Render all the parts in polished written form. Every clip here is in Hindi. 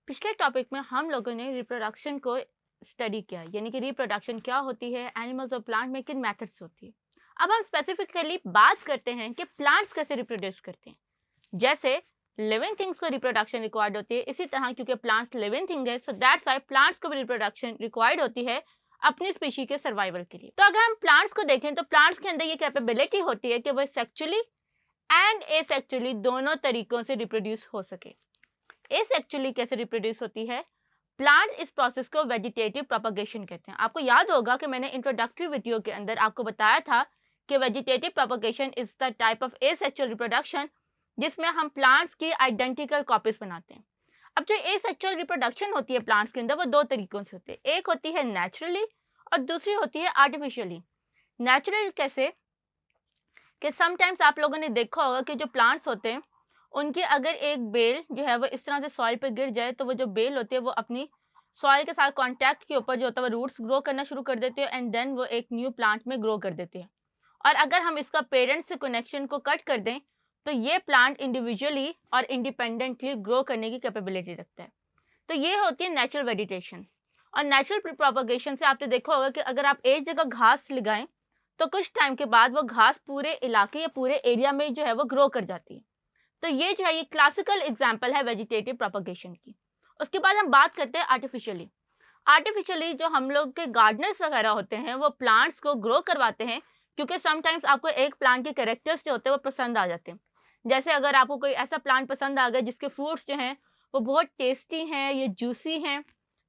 पिछले टॉपिक में हम लोगों ने रिप्रोडक्शन को स्टडी किया, यानी कि रिप्रोडक्शन क्या होती है, एनिमल्स और प्लांट में किन मेथड्स होती है। अब हम स्पेसिफिकली बात करते हैं कि प्लांट्स कैसे रिप्रोड्यूस करते हैं। जैसे लिविंग थिंग्स को रिप्रोडक्शन रिक्वायर्ड होती है, इसी तरह क्योंकि प्लांट्स लिविंग थिंग है, सो दैट्स व्हाई प्लांट्स को भी रिप्रोडक्शन रिक्वायर्ड होती है अपनी स्पीशी के सर्वाइवल के लिए। तो अगर हम प्लांट्स को देखें तो प्लांट्स के अंदर ये कैपेबिलिटी होती है कि वो सेक्चुअली एंड एसेक्चुअली दोनों तरीकों से रिप्रोड्यूस हो सके। एसेक्चुअली कैसे रिप्रोड्यूस होती है? प्लांट इस प्रोसेस को वेजिटेटिव प्रोपगेशन कहते हैं। आपको याद होगा कि मैंने इंट्रोडक्टरी वीडियो के अंदर आपको बताया था कि vegetative propagation is the type of asexual reproduction जिसमें हम प्लांट्स की आइडेंटिकल कॉपीज बनाते हैं। अब जो एसेक्चुअल रिप्रोडक्शन होती है प्लांट्स के अंदर वो दो तरीकों से होती है, एक होती है नेचुरली और दूसरी होती है आर्टिफिशियली। नेचुरल कैसे कि समटाइम्स आप लोगों ने देखा होगा कि जो प्लांट्स होते हैं उनकी अगर एक बेल जो है वो इस तरह से सॉइल पे गिर जाए तो वो जो बेल होती है वो अपनी सॉइल के साथ कांटेक्ट के ऊपर जो होता है वो रूट्स ग्रो करना शुरू कर देती है एंड देन वो एक न्यू प्लांट में ग्रो कर देती है। और अगर हम इसका पेरेंट से कनेक्शन को कट कर दें तो ये प्लांट इंडिविजुअली और इंडिपेंडेंटली ग्रो करने की कैपेबिलिटी रखता है। तो ये होती है नेचुरल वेजिटेशन। और नेचुरल प्रोपगेशन से आपने देखा होगा कि अगर आप एक जगह घास लगाएं तो कुछ टाइम के बाद वो घास पूरे इलाके या पूरे एरिया में जो है वो ग्रो कर जाती है। तो ये जो है ये क्लासिकल एग्जांपल है वेजिटेटिव प्रोपगेशन की। उसके बाद हम बात करते हैं आर्टिफिशियली। आर्टिफिशियली जो हम लोग के गार्डनर्स वगैरह होते हैं वो प्लांट्स को ग्रो करवाते हैं क्योंकि समटाइम्स आपको एक प्लांट के कैरेक्टर्स जो होते हैं वो पसंद आ जाते हैं। जैसे अगर आपको कोई ऐसा प्लांट पसंद आ गया जिसके फ्रूट्स जो हैं वो बहुत टेस्टी हैं, ये जूसी हैं,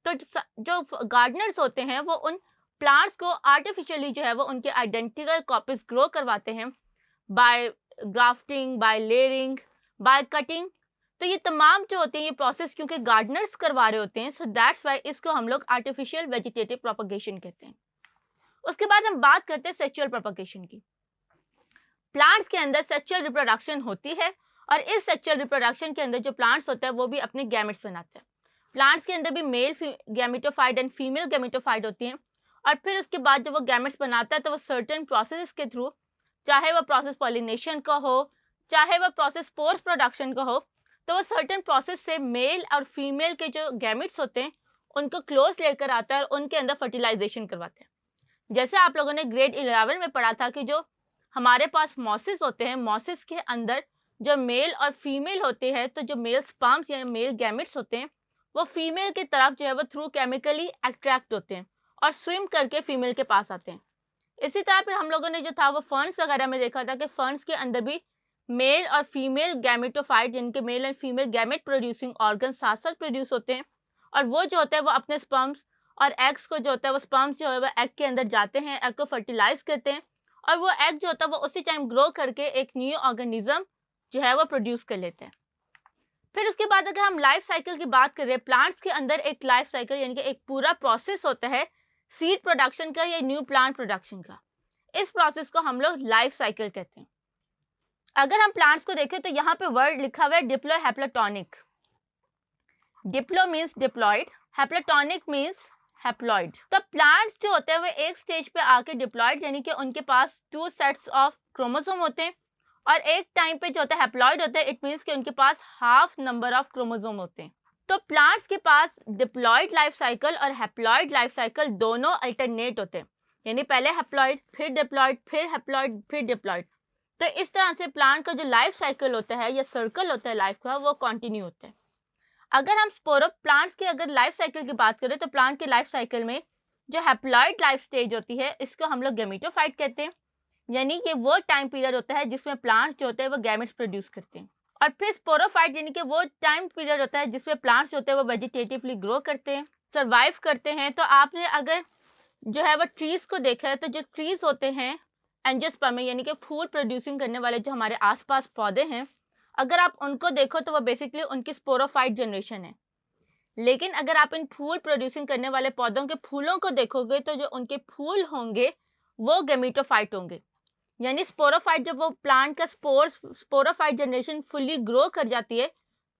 तो जो गार्डनर्स होते हैं वो उन प्लांट्स को आर्टिफिशियली जो है वो उनके आइडेंटिकल कॉपीज ग्रो करवाते हैं by grafting, by layering, by cutting. तो ये तमाम जो होते हैं ये प्रोसेस क्योंकि गार्डनर्स करवा रहे होते हैं, सो दैट्स वाई इसको हम लोग आर्टिफिशियल वेजिटेटिव प्रोपगेशन कहते हैं। उसके बाद हम बात करते हैं सेक्सुअल प्रोपगेशन की। प्लांट्स के अंदर सेक्सुअल रिप्रोडक्शन होती है और इस सेक्सुअल रिप्रोडक्शन के अंदर जो प्लांट्स होते हैं वो भी अपने गैमेट्स बनाते हैं। प्लांट्स के अंदर भी male gametophyte and female gametophyte होती हैं और फिर उसके बाद जब वो गैमेट्स बनाता है तो वो सर्टेन प्रोसेस के थ्रू, चाहे वो प्रोसेस पॉलिनेशन का हो चाहे वो प्रोसेस स्पोर्स प्रोडक्शन का हो, तो वो सर्टेन प्रोसेस से मेल और फीमेल के जो गैमेट्स होते हैं उनको क्लोज लेकर आता है और उनके अंदर फर्टिलाइजेशन करवाते हैं। जैसे आप लोगों ने ग्रेड 11 में पढ़ा था कि जो हमारे पास मॉसिस होते हैं, मॉसिस के अंदर जो मेल और फीमेल होते हैं, तो जो मेल स्पर्म्स या मेल गैमेट्स होते हैं वो फीमेल की तरफ जो है वो थ्रू केमिकली अट्रैक्ट होते हैं और स्विम करके फीमेल के पास आते हैं। इसी तरह फिर हम लोगों ने जो था वो फर्न्स वगैरह में देखा था कि फर्न्स के अंदर भी मेल और फीमेल गैमेटोफाइट जिनके male and female gamete producing organ साथ साथ प्रोड्यूस होते हैं और वो जो होता है वो अपने स्पर्म्स और एग्स को जो होता है वो स्पर्म्स जो है वो एग के अंदर जाते हैं, एग को फर्टिलाइज करते हैं और वो एग जो होता है वो उसी टाइम ग्रो करके एक न्यू ऑर्गेनिज्म जो है वो प्रोड्यूस कर लेते हैं। फिर उसके बाद अगर हम लाइफ साइकिल की बात करें, प्लांट्स के अंदर एक लाइफ साइकिल यानी कि एक पूरा प्रोसेस होता है सीड प्रोडक्शन का या न्यू प्लांट प्रोडक्शन का। इस प्रोसेस को हम लोग लाइफ साइकिल कहते हैं। अगर हम प्लांट्स को देखें तो यहाँ पे वर्ड लिखा हुआ है diplo haplontic. Diplo means diploid, haplontic means haploid. तो प्लांट्स जो होते हैं वो एक स्टेज पे आके डिप्लॉयड यानी कि उनके पास 2 सेट्स ऑफ क्रोमोसोम होते हैं और एक टाइम पे जो होता है हैप्लॉयड होता है, इट मीन्स कि उनके पास हाफ नंबर ऑफ क्रोमोसोम होते हैं। तो प्लांट्स के पास डिप्लॉयड लाइफ साइकिल और हैप्लॉयड लाइफ साइकिल दोनों अल्टरनेट होते हैं, यानी पहले हैप्लॉयड फिर डिप्लॉयड फिर हैप्लॉयड फिर डिप्लॉयड। तो इस तरह से प्लांट का जो लाइफ साइकिल होता है या सर्कल होता है लाइफ का वो कंटिन्यू होता है। अगर हम स्पोरो प्लांट्स की अगर लाइफ साइकिल की बात करें तो प्लांट के लाइफ साइकिल में जो हैप्लॉयड लाइफ स्टेज होती है इसको हम लोग गैमेटोफाइट कहते हैं, यानी कि वो टाइम पीरियड होता है जिसमें प्लांट्स जो होते हैं वो गैमेट्स प्रोड्यूस करते हैं। और फिर स्पोरोफाइट यानी कि वो टाइम पीरियड होता है जिसमें प्लांट्स जो होते हैं वो वेजिटेटिवली ग्रो करते हैं, सर्वाइव करते हैं। तो आपने अगर जो है वो ट्रीज को देखा है तो जो ट्रीज होते हैं एंजियोस्पर्म यानी कि फूल प्रोड्यूसिंग करने वाले जो हमारे आसपास पौधे हैं, अगर आप उनको देखो तो वो बेसिकली उनकी स्पोरोफाइट जनरेशन है। लेकिन अगर आप इन फूल प्रोड्यूसिंग करने वाले पौधों के फूलों को देखोगे तो जो उनके फूल होंगे वो गैमेटोफाइट होंगे, यानी स्पोरोफाइट जब वो प्लांट का स्पोरोफाइट जनरेशन फुल्ली ग्रो कर जाती है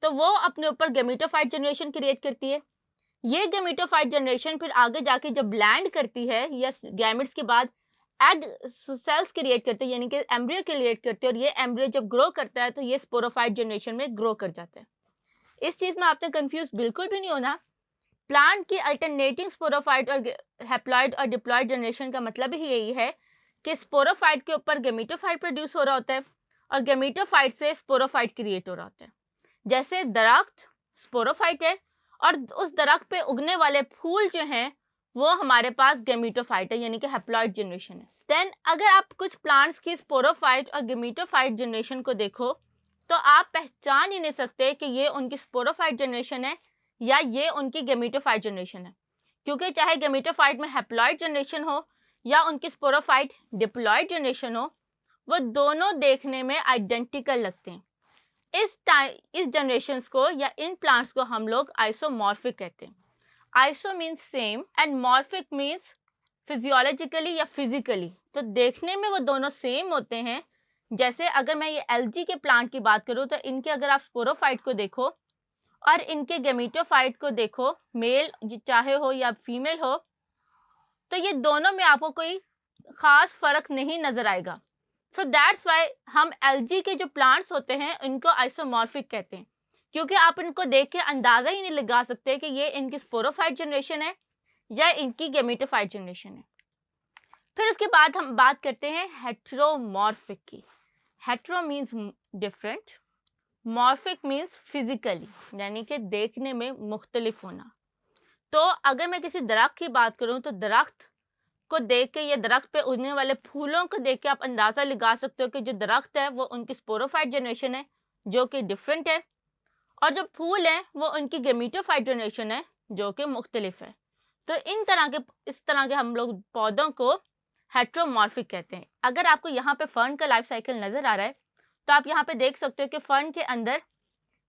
तो वो अपने ऊपर गैमेटोफाइट जनरेशन क्रिएट करती है। ये गैमेटोफाइट जनरेशन फिर आगे जाके जब लैंड करती है या गैमेट्स के बाद एग सेल्स क्रिएट करते हैं यानी कि एम्ब्रियो क्रिएट करते हैं और ये एम्ब्रियो जब ग्रो करता है तो ये स्पोरोफाइट जनरेशन में ग्रो कर जाता है। इस चीज़ में आपने कंफ्यूज बिल्कुल भी नहीं होना। प्लांट की अल्टरनेटिंग स्पोरोफाइट और हैप्लॉइड और डिप्लॉइड जनरेशन का मतलब ही यही है कि स्पोरोफाइट के ऊपर गेमेटोफाइट प्रोड्यूस हो रहा होता है और गेमेटोफाइट से स्पोरोफाइट क्रिएट हो रहा होता है। जैसे दरख्त स्पोरोफाइट है और उस दरख्त पे उगने वाले फूल जो हैं वो हमारे पास गेमेटोफाइट है, यानी कि हैप्लॉइड जनरेशन है। देन अगर आप कुछ प्लांट्स की स्पोरोफाइट और गेमेटोफाइट जनरेशन को देखो तो आप पहचान ही नहीं सकते कि ये उनकी स्पोरोफाइट जनरेशन है या ये उनकी गेमेटोफाइट जनरेशन है, क्योंकि चाहे गेमेटोफाइट में हैप्लॉइड जनरेशन हो या उनकी स्पोरोफाइट डिप्लॉइड जनरेशन हो, वो दोनों देखने में आइडेंटिकल लगते हैं। इस जनरेशन्स को या इन प्लांट्स को हम लोग आइसोमॉर्फिक कहते हैं। Iso means same and morphic means physiologically या फिजिकली, तो देखने में वो दोनों सेम होते हैं। जैसे अगर मैं ये एलजी के प्लांट की बात करूँ तो इनके अगर आप स्पोरोफाइट को देखो और इनके गेमेटोफाइट को देखो, मेल चाहे हो या फीमेल हो, तो ये दोनों में आपको कोई खास फर्क नहीं नजर आएगा। सो दैट्स वाई हम एलजी के जो प्लांट्स होते हैं इनको आइसोमॉर्फिक कहते हैं, क्योंकि आप इनको देख के अंदाजा ही नहीं लगा सकते कि ये इनकी स्पोरोफाइट जनरेशन है या इनकी गेमेटोफाइट जनरेशन है। फिर उसके बाद हम बात करते हैं हेट्रोमॉर्फिक की। Hetero means different, morphic means physically, यानी कि देखने में मुख्तलिफ होना। तो अगर मैं किसी दरख्त की बात करूं तो दरख्त को देख के या दरख्त पे उगने वाले फूलों को देख के आप अंदाज़ा लगा सकते हो कि जो दरख्त है वो उनकी स्पोरोफाइट जनरेशन है जो कि डिफरेंट है, और जो फूल है वो उनकी गेमेटोफाइट जनरेशन है जो कि मुख्तलिफ है। तो इस तरह के हम लोग पौधों को हेट्रोमॉर्फिक कहते हैं। अगर आपको यहाँ पे फर्न का लाइफ साइकिल नज़र आ रहा है तो आप यहाँ पे देख सकते हो कि फर्न के अंदर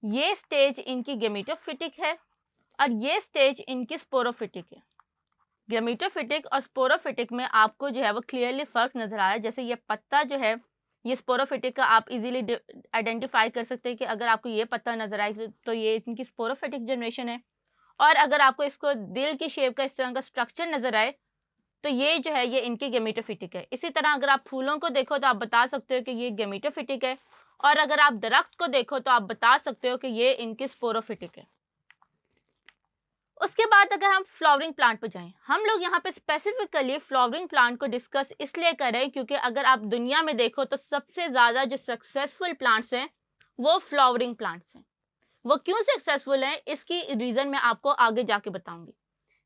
ये स्टेज इनकी गेमेटोफिटिक है और ये स्टेज इनकी स्पोरोफिटिक है। गेमेटोफिटिक और स्पोरोफिटिक में आपको जो है वो क्लियरली फर्क नजर आ रहा है। जैसे ये पत्ता जो है ये स्पोरोफिटिक का आप इजीली आइडेंटिफाई कर सकते हैं कि अगर आपको ये पत्ता नजर आए तो ये इनकी स्पोरोफिटिक जनरेशन है, और अगर आपको इसको दिल की शेप का इस तरह का स्ट्रक्चर नजर आए तो ये जो है ये इनकी गेमेटोफिटिक है। इसी तरह अगर आप फूलों को देखो तो आप बता सकते हो कि ये गेमेटोफिटिक है, और अगर आप दरख्त को देखो तो आप बता सकते हो कि ये इनकी स्पोरोफिटिक है। उसके बाद अगर हम फ्लावरिंग प्लांट पर जाएं, हम लोग यहाँ पे स्पेसिफिकली फ्लावरिंग प्लांट को डिस्कस इसलिए कर रहे हैं क्योंकि अगर आप दुनिया में देखो तो सबसे ज़्यादा जो सक्सेसफुल प्लांट्स हैं वो फ्लावरिंग प्लांट्स हैं। वो क्यों सक्सेसफुल हैं इसकी रीज़न मैं आपको आगे जाके बताऊंगी।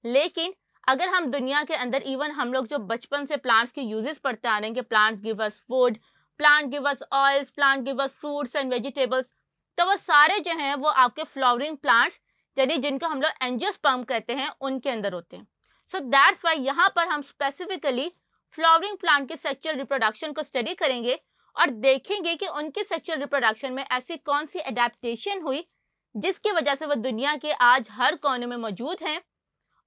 लेकिन अगर हम दुनिया के अंदर इवन हम लोग जो बचपन से प्लांट्स के यूजेस पढ़ते आ रहे हैं कि plant give us food, plant give us oils, plant give us fruits and vegetables, तो वो सारे जो हैं वो आपके फ्लावरिंग प्लांट्स यानी जिनको हम लोग एंजियोस्पर्म कहते हैं उनके अंदर होते हैं। सो दैट्स वाई यहाँ पर हम स्पेसिफिकली फ्लावरिंग प्लांट के सेक्सुअल रिप्रोडक्शन को स्टडी करेंगे और देखेंगे कि उनके सेक्सुअल रिप्रोडक्शन में ऐसी कौन सी एडेप्टेशन हुई जिसकी वजह से वो दुनिया के आज हर कोने में मौजूद हैं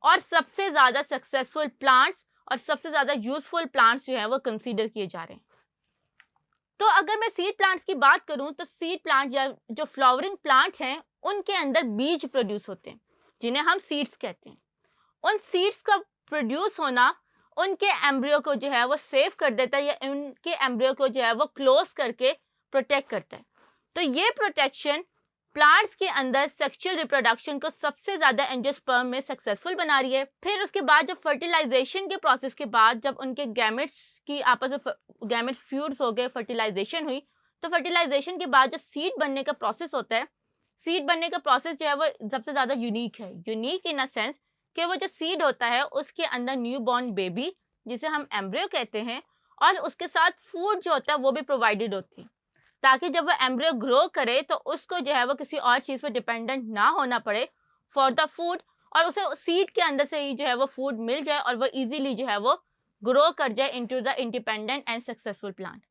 और सबसे ज़्यादा सक्सेसफुल प्लांट्स और सबसे ज़्यादा यूजफुल प्लांट्स जो हैं वो कंसीडर किए जा रहे हैं। तो अगर मैं सीड प्लांट्स की बात करूं तो सीड प्लांट या जो फ्लावरिंग प्लांट्स हैं उनके अंदर बीज प्रोड्यूस होते हैं जिन्हें हम सीड्स कहते हैं। उन सीड्स का प्रोड्यूस होना उनके एम्ब्रियो को जो है वो सेव कर देता है या उनके एम्ब्रियो को जो है वो क्लोज करके प्रोटेक्ट करता है। तो ये प्रोटेक्शन प्लांट्स के अंदर सेक्सुअल रिप्रोडक्शन को सबसे ज़्यादा एंजियोस्पर्म में सक्सेसफुल बना रही है। फिर उसके बाद जब फर्टिलाइजेशन के प्रोसेस के बाद जब उनके गैमेट्स की आपस में गैमेट फ्यूज हो गए, फर्टिलाइजेशन हुई, तो फर्टिलाइजेशन के बाद जो सीड बनने का प्रोसेस होता है, सीड बनने का प्रोसेस जो है वो सबसे ज़्यादा यूनिक है। यूनिक इन अ सेंस कि वो जो सीड होता है उसके अंदर न्यू बॉर्न बेबी जिसे हम एम्ब्रियो कहते हैं और उसके साथ फूड जो होता है वो भी प्रोवाइडेड होती है ताकि जब वो एम्ब्रियो ग्रो करे तो उसको जो है वो किसी और चीज़ पर डिपेंडेंट ना होना पड़े फॉर द फूड, और उसे सीड के अंदर से ही जो है वो फूड मिल जाए और वो इजीली जो है वो ग्रो कर जाए into the independent and successful plant.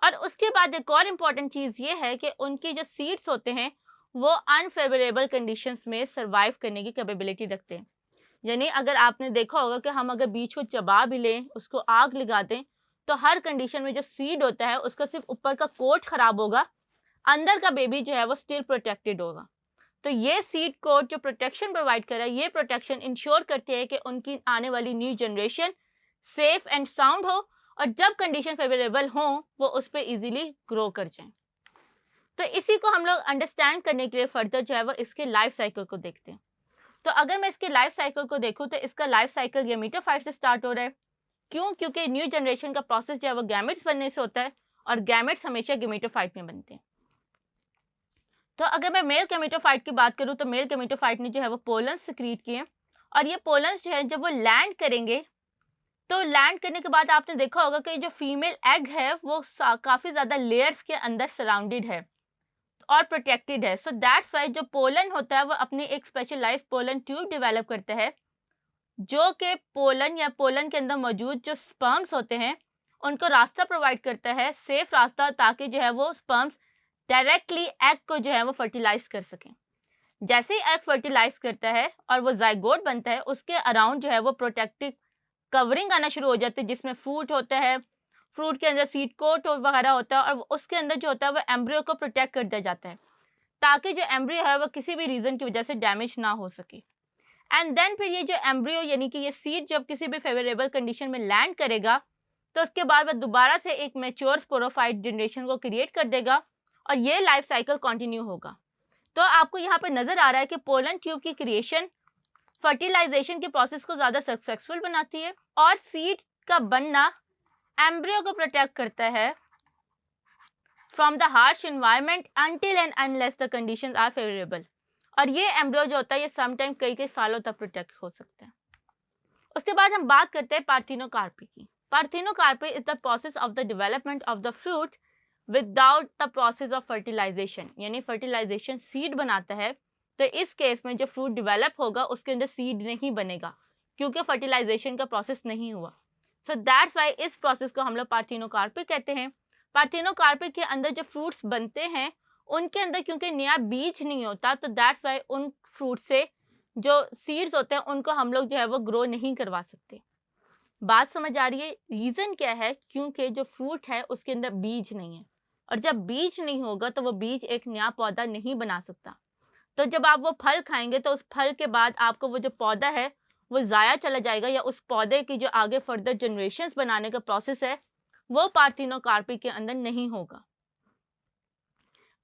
और उसके बाद एक और इम्पॉर्टेंट चीज़ ये है कि उनकी जो सीड्स होते हैं वो अनफेवरेबल कंडीशंस में सर्वाइव करने की कैपेबिलिटी रखते हैं। यानी अगर आपने देखा होगा कि हम अगर बीज को चबा भी लें, उसको आग लगा दें, तो हर कंडीशन में जो सीड होता है उसका सिर्फ ऊपर का कोट खराब होगा, अंदर का बेबी जो है वो स्टिल प्रोटेक्टेड होगा। तो ये सीड कोट जो प्रोटेक्शन प्रोवाइड कर रहा है, ये प्रोटेक्शन इंश्योर करती है कि उनकी आने वाली new generation safe and sound हो और जब कंडीशन फेवरेबल हो वो उस पर इजीली ग्रो कर जाए। तो इसी को हम लोग अंडरस्टैंड करने के लिए फर्दर जो है वो इसके लाइफ साइकिल को देखते हैं। तो अगर मैं इसके लाइफ साइकिल को देखूँ तो इसका लाइफ साइकिल गैमेटोफाइट से स्टार्ट हो रहा है। क्यों? क्योंकि न्यू जनरेशन का प्रोसेस जो है वो गैमेट्स बनने से होता है और गैमेट्स हमेशा गैमेटोफाइट में बनते हैं। तो अगर मैं मेल गैमेटोफाइट की बात करूँ तो मेल गैमेटोफाइट ने जो है वो पोलन्स सिक्रीट किए और ये पोलन्स जो है जब वो लैंड करेंगे तो लैंड करने के बाद आपने देखा होगा कि जो फीमेल एग है वो काफ़ी ज़्यादा लेयर्स के अंदर सराउंडेड है और प्रोटेक्टेड है। सो दैट्स वाई जो पोलन होता है वो अपनी एक स्पेशलाइज्ड पोलन ट्यूब डेवलप करता है जो कि पोलन या पोलन के अंदर मौजूद जो स्पर्म्स होते हैं उनको रास्ता प्रोवाइड करता है, सेफ रास्ता, ताकि जो है वो स्पर्म्स डायरेक्टली एग को जो है वो फर्टिलाइज कर सकें। जैसे ही एग फर्टिलाइज करता है और वो जाइगोट बनता है उसके अराउंड जो है वो प्रोटेक्टिव कवरिंग आना शुरू हो जाती है जिसमें फ्रूट होता है, फ्रूट के अंदर सीड कोट वगैरह होता है और उसके अंदर जो होता है वो एम्ब्रियो को प्रोटेक्ट कर दिया जाता है ताकि जो एम्ब्रियो है वो किसी भी रीज़न की वजह से डैमेज ना हो सके। एंड देन फिर ये जो एम्ब्रियो यानी कि ये सीड जब किसी भी फेवरेबल कंडीशन में लैंड करेगा तो उसके बाद वह दोबारा से एक मैच्योर स्पोरोफाइट जनरेशन को क्रिएट कर देगा और ये लाइफ साइकिल कंटिन्यू होगा। तो आपको यहाँ पर नज़र आ रहा है कि पोलन ट्यूब की क्रिएशन फर्टिलाइजेशन के प्रोसेस को ज़्यादा सक्सेसफुल बनाती है और सीड का बनना एम्ब्रियो को प्रोटेक्ट करता है from the harsh environment until and unless the conditions are favourable. और ये एम्ब्रियो जो होता है ये समटाइम कई सालों तक प्रोटेक्ट हो सकते हैं। उसके बाद हम बात करते हैं पार्थिनोकार्पी की। Parthenocarpy is the process of the development of the fruit without the process of fertilisation, यानी फर्टिलाइजेशन सीड बनाता है। तो इस केस में जो फ्रूट डेवलप होगा उसके अंदर सीड नहीं बनेगा क्योंकि फर्टिलाइजेशन का प्रोसेस नहीं हुआ। सो दैट्स वाई इस प्रोसेस को हम लोग पार्थिनोकार्पी कहते हैं। पार्थिनोकार्पी के अंदर जो फ्रूट्स बनते हैं उनके अंदर क्योंकि नया बीज नहीं होता तो दैट्स वाई उन फ्रूट से जो सीड्स होते हैं उनको हम लोग जो है वो ग्रो नहीं करवा सकते। बात समझ आ रही है? रीज़न क्या है? क्योंकि जो फ्रूट है उसके अंदर बीज नहीं है और जब बीज नहीं होगा तो वो बीज एक नया पौधा नहीं बना सकता। तो जब आप वो फल खाएंगे तो उस फल के बाद आपको वो जो पौधा है वो ज़ाया चला जाएगा या उस पौधे की जो आगे फर्दर जनरेशन्स बनाने का प्रोसेस है वो पार्थिनोकार्पी के अंदर नहीं होगा।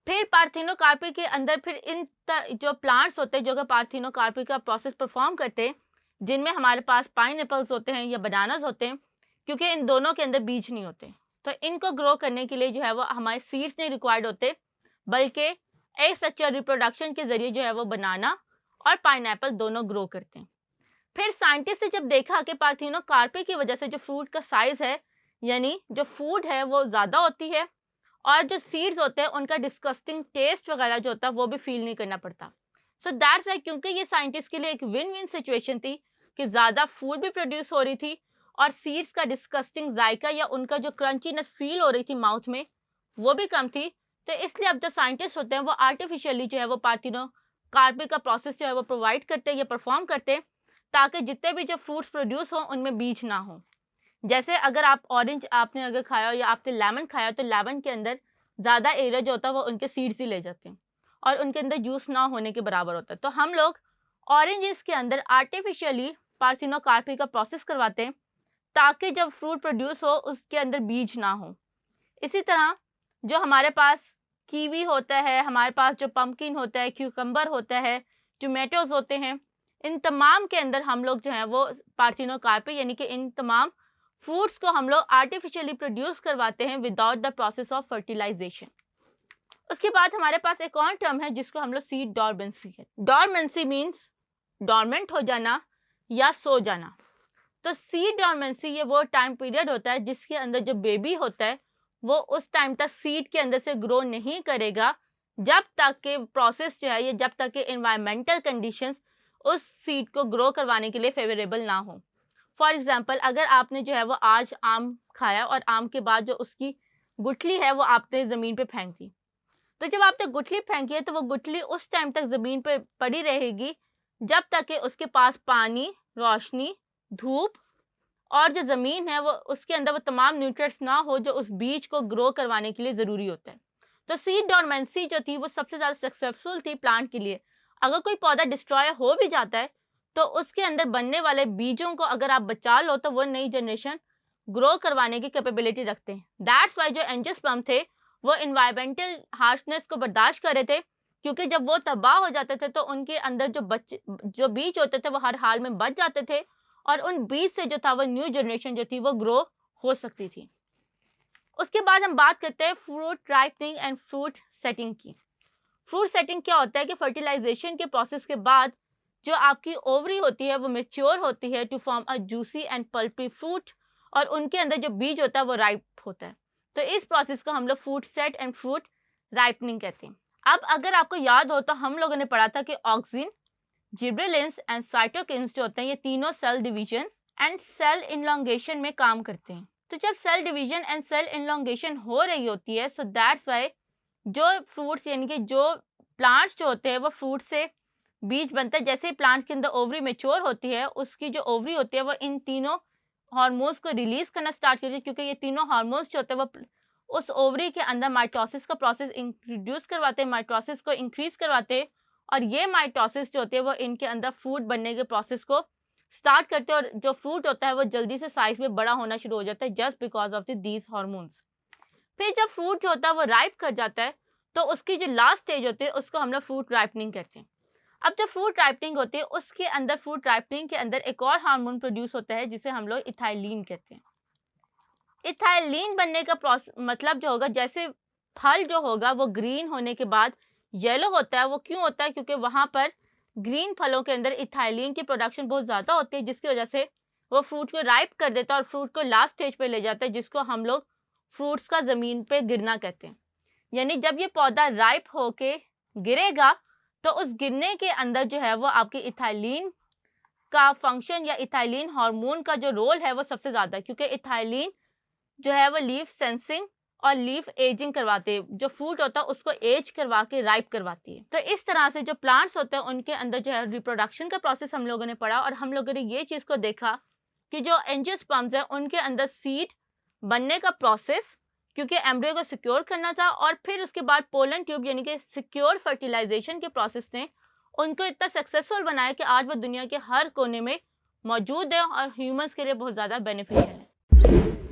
फिर पार्थिनोकार्पी के अंदर फिर इन जो प्लांट्स होते हैं जो कि पार्थिनोकार्पी का प्रोसेस परफॉर्म करते हैं जिनमें हमारे पास पाइनएप्पल्स होते हैं या बनानास होते हैं, क्योंकि इन दोनों के अंदर बीज नहीं होते तो इनको ग्रो करने के लिए जो है वो हमारे सीड्स नहीं रिक्वायर्ड होते बल्कि एसेक्सुअल रिप्रोडक्शन के जरिए जो है वो बनाना और पाइनएप्पल दोनों ग्रो करते हैं। फिर साइंटिस्ट ने जब देखा कि पार्थिनोकार्पी की वजह से जो फ्रूट का साइज है यानी जो फूड है वो ज़्यादा होती है और जो सीड्स होते हैं उनका डिस्गस्टिंग टेस्ट वगैरह जो होता है वो भी फील नहीं करना पड़ता। सो दैट्स वाई क्योंकि ये साइंटिस्ट के लिए एक विन विन सिचुएशन थी कि ज़्यादा फूड भी प्रोड्यूस हो रही थी और सीड्स का डिस्गस्टिंग जायका या उनका जो क्रंचीनेस फील हो रही थी माउथ में वो भी कम थी। तो इसलिए अब जो साइंटिस्ट होते हैं वो आर्टिफिशियली जो है वो पार्थिनोकार्पी का प्रोसेस जो है वो प्रोवाइड करते हैं या परफॉर्म करते हैं ताकि जितने भी जो फ्रूट्स प्रोड्यूस हों उनमें बीज ना हो। जैसे अगर आप ऑरेंज आपने अगर खाया या आपने लेमन खाया तो लेमन के अंदर ज़्यादा एरिया जो होता है वो उनके सीड्स ही ले जाते हैं और उनके अंदर जूस ना होने के बराबर होता है। तो हम लोग ऑरेंजेस के अंदर आर्टिफिशियली पार्थिनोकार्पी का प्रोसेस करवाते हैं ताकि जब फ्रूट प्रोड्यूस हो उसके अंदर बीज ना हो। इसी तरह जो हमारे पास कीवी होता है, हमारे पास जो पम्पकिन होता है, क्यूकम्बर होता है, टोमेटोज होते हैं, इन तमाम के अंदर हम लोग जो है वो पार्थिनोकार्पी यानी कि इन तमाम फ्रूट्स को हम लोग आर्टिफिशियली प्रोड्यूस करवाते हैं without the process of fertilisation. उसके बाद हमारे पास एक और टर्म है जिसको हम लोग सीड डॉर्मेंसी है। डॉर्मेंसी मीन्स डॉर्मेंट हो जाना या सो जाना। तो सीड डॉर्मेंसी ये वो टाइम पीरियड होता है जिसके अंदर जो बेबी होता है वो उस टाइम तक सीड के अंदर से ग्रो नहीं करेगा जब तक के प्रोसेस जो है या जब तक के इन्वायरमेंटल कंडीशंस उस सीड को ग्रो करवाने के लिए फेवरेबल ना हो। फॉर एग्जांपल अगर आपने जो है वो आज आम खाया और आम के बाद जो उसकी गुठली है वो आपने ज़मीन पे फेंक दी, तो जब आपने गुठली फेंकी है तो वो गुठली उस टाइम तक ज़मीन पे पड़ी रहेगी जब तक कि उसके पास पानी, रोशनी, धूप और जो ज़मीन है वो उसके अंदर वो तमाम न्यूट्रिएंट्स ना हो जो उस बीज को ग्रो करवाने के लिए ज़रूरी होता है। तो सीड डॉर्मेंसी जो थी वो सबसे ज़्यादा सक्सेसफुल थी प्लांट के लिए। अगर कोई पौधा डिस्ट्रॉय हो भी जाता है तो उसके अंदर बनने वाले बीजों को अगर आप बचा लो तो वो नई जनरेशन ग्रो करवाने की कैपेबिलिटी रखते हैं। दैट्स वाई जो एंजियोस्पर्म थे वो इन्वायरमेंटल हार्शनेस को बर्दाश्त कर रहे थे, क्योंकि जब वो तबाह हो जाते थे तो उनके अंदर जो बीज होते थे वो हर हाल में बच जाते थे, और उन बीज से जो था वो न्यू जनरेशन जो थी वो ग्रो हो सकती थी। उसके बाद हम बात करते हैं fruit ripening and fruit setting की। फ्रूट सेटिंग क्या होता है कि फर्टिलाइजेशन के प्रोसेस के बाद जो आपकी ओवरी होती है वो मेच्योर होती है to form a juicy and pulpy fruit, और उनके अंदर जो बीज होता है वो राइप होता है। तो इस प्रोसेस को हम लोग fruit set and fruit ripening कहते हैं। अब अगर आपको याद हो तो हम लोगों ने पढ़ा था कि ऑक्सिन, जिब्रेलिन्स एंड साइटोकिन्स जो होते हैं ये तीनों सेल डिवीजन एंड सेल इनलॉन्गेशन में काम करते हैं। तो जब सेल डिवीजन एंड सेल इनलॉन्गेशन हो रही होती है, सो दैट्स वाई जो फ्रूट्स यानी कि जो प्लांट्स जो होते हैं वो फ्रूट से बीज बनता है। जैसे ही प्लांट्स के अंदर ओवरी मेच्योर होती है, उसकी जो ओवरी होती है वो इन तीनों हार्मोन्स को रिलीज करना स्टार्ट करती है, क्योंकि ये तीनों हार्मोन्स जो होते हैं वो उस ओवरी के अंदर माइटोसिस का प्रोसेस इंट्रोड्यूस करवाते हैं, माइटोसिस को इंक्रीज करवाते हैं, और ये माइटोसिस जो होती है वो इनके अंदर फ्रूट बनने के प्रोसेस को स्टार्ट करते हैं, और जो फ्रूट होता है वो जल्दी से साइज में बड़ा होना शुरू हो जाता है just because of these hormones. फिर जब फ्रूट जो होता है वो राइप कर जाता है तो उसकी जो लास्ट स्टेज होती है उसको हम लोग फ्रूट राइपनिंग कहते हैं। अब जब फ्रूट राइपनिंग होती है उसके अंदर फ्रूट राइपनिंग के अंदर एक और हार्मोन प्रोड्यूस होता है जिसे हम लोग इथाइलिन कहते हैं। इथाइलिन बनने का प्रोसेस मतलब जो होगा, जैसे फल जो होगा वो ग्रीन होने के बाद येलो होता है। वो क्यों होता है? क्योंकि वहाँ पर ग्रीन फलों के अंदर इथाइलिन की प्रोडक्शन बहुत ज़्यादा होती है, जिसकी वजह से वो फ्रूट को राइप कर देता है और फ्रूट को लास्ट स्टेज पे ले जाता है, जिसको हम लोग फ्रूट्स का ज़मीन पे गिरना कहते हैं। यानी जब ये पौधा राइप होके गिरेगा तो उस गिरने के अंदर जो है वो आपकी इथाइलिन का फंक्शन या इथाइलिन हार्मोन का जो रोल है वो सबसे ज़्यादा है, क्योंकि इथाइलिन जो है वो लीफ सेंसिंग और लीफ एजिंग करवाते हैं। जो फ्रूट होता है उसको एज करवा के राइप करवाती है। तो इस तरह से जो प्लांट्स होते हैं उनके अंदर जो है रिप्रोडक्शन का प्रोसेस हम लोगों ने पढ़ा, और हम लोगों ने ये चीज़ को देखा कि जो एंजियोस्पर्म्स है उनके अंदर सीड बनने का प्रोसेस, क्योंकि एम्ब्रियो को सिक्योर करना था, और फिर उसके बाद पोलन ट्यूब यानी कि सिक्योर फर्टिलाइजेशन के प्रोसेस ने उनको इतना सक्सेसफुल बनाया कि आज वो दुनिया के हर कोने में मौजूद है और ह्यूमंस के लिए बहुत ज़्यादा बेनिफिशियल है।